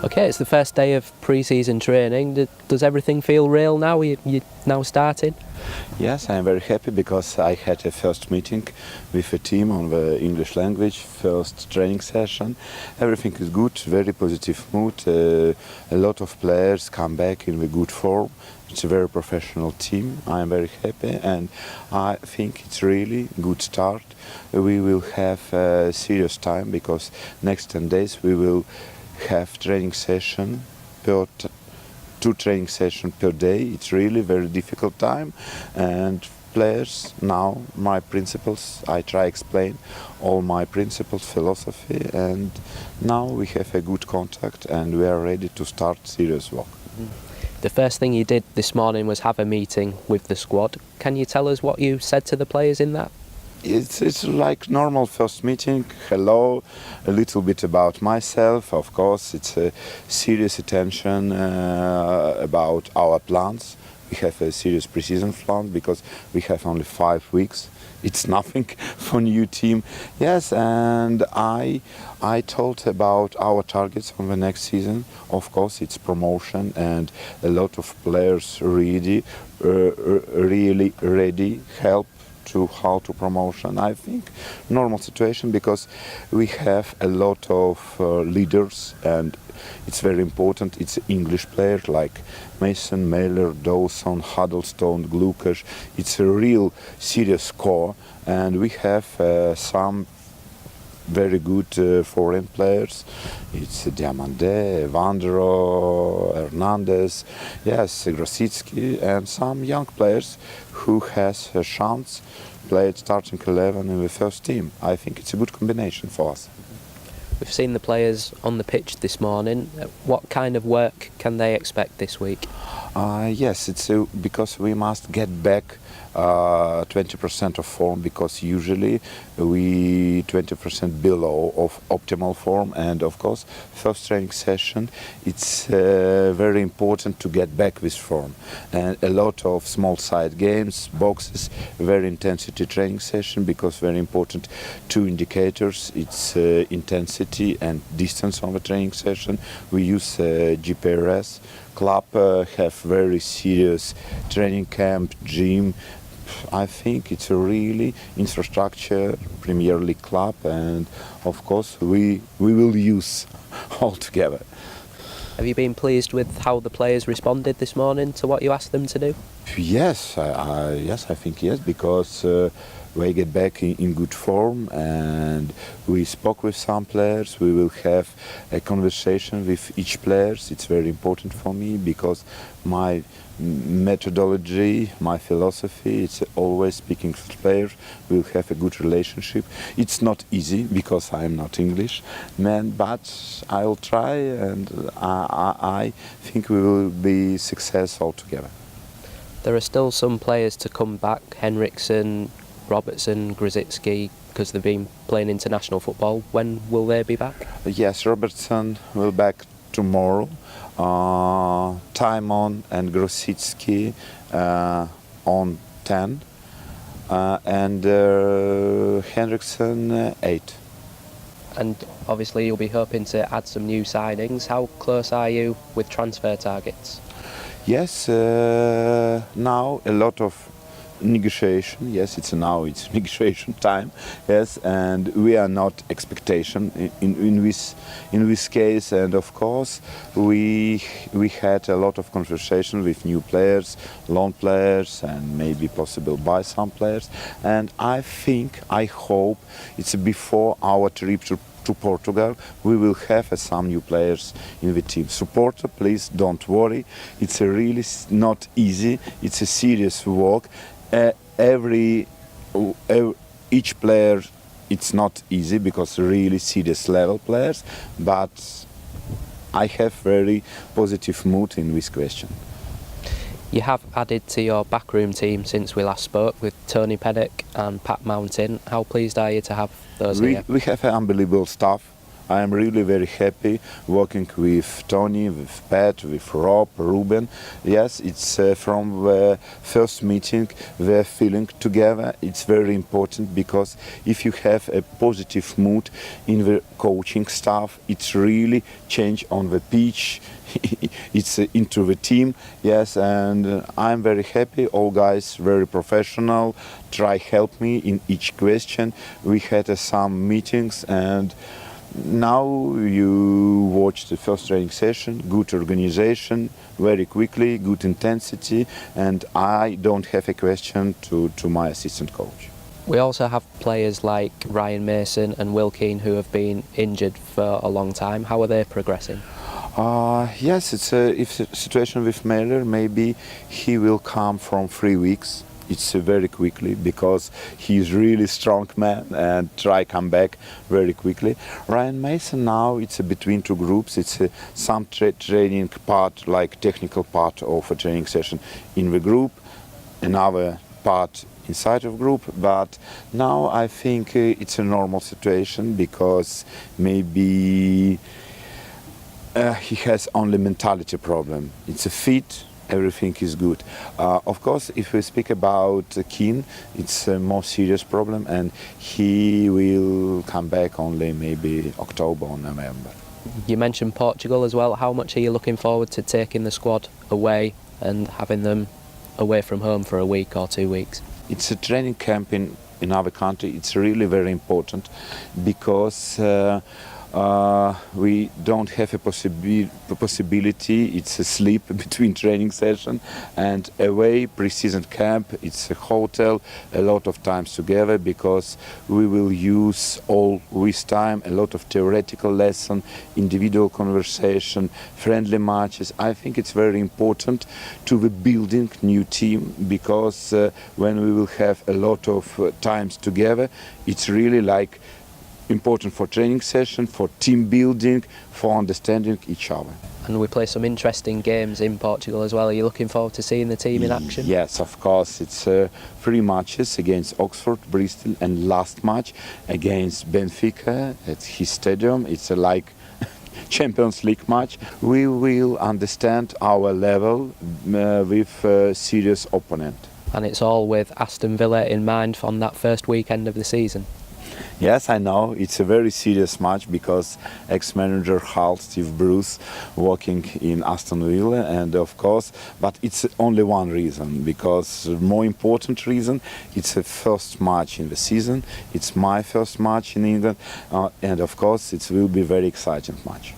Okay, it's the first day of pre-season training. Does everything feel real now? You now starting? Yes, I am very happy because I had a first meeting with a team on the English language, first training session. Everything is good, very positive mood. A lot of players come back in the good form. It's a very professional team. I am very happy and I think it's really good start. We will have a serious time because next 10 days we will have training session per two training sessions per day. It's really very difficult time, and players now my principles. I try explain all my principles, philosophy, and now we have a good contact and we are ready to start serious work. The first thing you did this morning was have a meeting with the squad. Can you tell us what you said to the players in that? It's like normal first meeting. Hello, a little bit about myself. Of course, it's a serious attention about our plans. We have a serious pre-season plan because we have only 5 weeks. It's nothing for new team. Yes, and I told about our targets for the next season. Of course, it's promotion, and a lot of players really ready help to how to promotion. I think normal situation because we have a lot of leaders and it's very important. It's English players like Mason, Mailer, Dawson, Huddlestone, Glukas. It's a real serious core, and we have some very good foreign players. It's Diamande, Vandro, Hernandez, yes, Grosicki, and some young players who has a chance played starting 11 in the first team. I think it's a good combination for us. We've seen the players on the pitch this morning. What kind of work can they expect this week? Yes, it's because we must get back 20% of form, because usually we 20% below of optimal form, and of course first training session it's very important to get back this form, and a lot of small side games, boxes, very intensity training session, because very important two indicators, it's intensity and distance on the training session. We use GPRS. Club have very serious training camp, gym. I think it's a really infrastructure Premier League club, and of course we will use all together. Have you been pleased with how the players responded this morning to what you asked them to do? Yes, I think yes, because we get back in good form, and we spoke with some players. We will have a conversation with each player. It's very important for me because my methodology, my philosophy, it's always speaking to players. We'll have a good relationship. It's not easy because I'm not English man, but I'll try, and I think we will be successful together. There are still some players to come back, Henriksen, Robertson, Grosicki, because they've been playing international football. When will they be back? Yes, Robertson will back tomorrow. Timon and Grosicki on 10, and Henriksen 8. And obviously you'll be hoping to add some new signings. How close are you with transfer targets? Yes, now a lot of negotiation. Yes, it's negotiation time. Yes, and we are not expectation in this case. And of course, we had a lot of conversation with new players, loan players, and maybe possible buy some players. And I hope it's before our trip to Portugal, we will have some new players in the team. Supporter, please don't worry. It's really not easy. It's a serious work. Each player, it's not easy because really serious level players. But I have very positive mood in this question. You have added to your backroom team since we last spoke with Tony Peddick and Pat Mountain. How pleased are you to have those here? We have an unbelievable staff. I am really very happy working with Tony, with Pat, with Rob, Ruben. Yes, it's from the first meeting, the feeling together. It's very important because if you have a positive mood in the coaching staff, it's really change on the pitch. It's into the team, yes, and I'm very happy. All guys very professional, try help me in each question. We had some meetings, and now you watch the first training session, good organization, very quickly, good intensity, and I don't have a question to my assistant coach. We also have players like Ryan Mason and Will Keane who have been injured for a long time. How are they progressing? Yes, it's if the situation with Mailer, maybe he will come from 3 weeks. It's very quickly because he's really strong man and try come back very quickly. Ryan Mason now it's between two groups. It's some training part, like technical part of a training session in the group, another part inside of group, but now I think it's a normal situation because maybe he has only mentality problem. It's a fit, everything is good. Of course, if we speak about Keane, it's a more serious problem and he will come back only maybe October or November. You mentioned Portugal as well. How much are you looking forward to taking the squad away and having them away from home for a week or 2 weeks? It's a training camp in our country. It's really very important because we don't have a possibility. It's a sleep between training session and away pre-season camp. It's a hotel, a lot of times together because we will use all this time, a lot of theoretical lesson, individual conversation, friendly matches. I think it's very important to the building new team because when we will have a lot of times together, it's really like important for training session, for team building, for understanding each other. And we play some interesting games in Portugal as well. Are you looking forward to seeing the team in action? Yes, of course. It's 3 matches against Oxford, Bristol, and last match against Benfica at his stadium. It's like Champions League match. We will understand our level with a serious opponent. And it's all with Aston Villa in mind on that first weekend of the season. Yes, I know. It's a very serious match because ex-manager Hull, Steve Bruce, working in Aston Villa, and of course, but it's only one reason, because the more important reason, it's the first match in the season, it's my first match in England, and of course, it will be a very exciting match.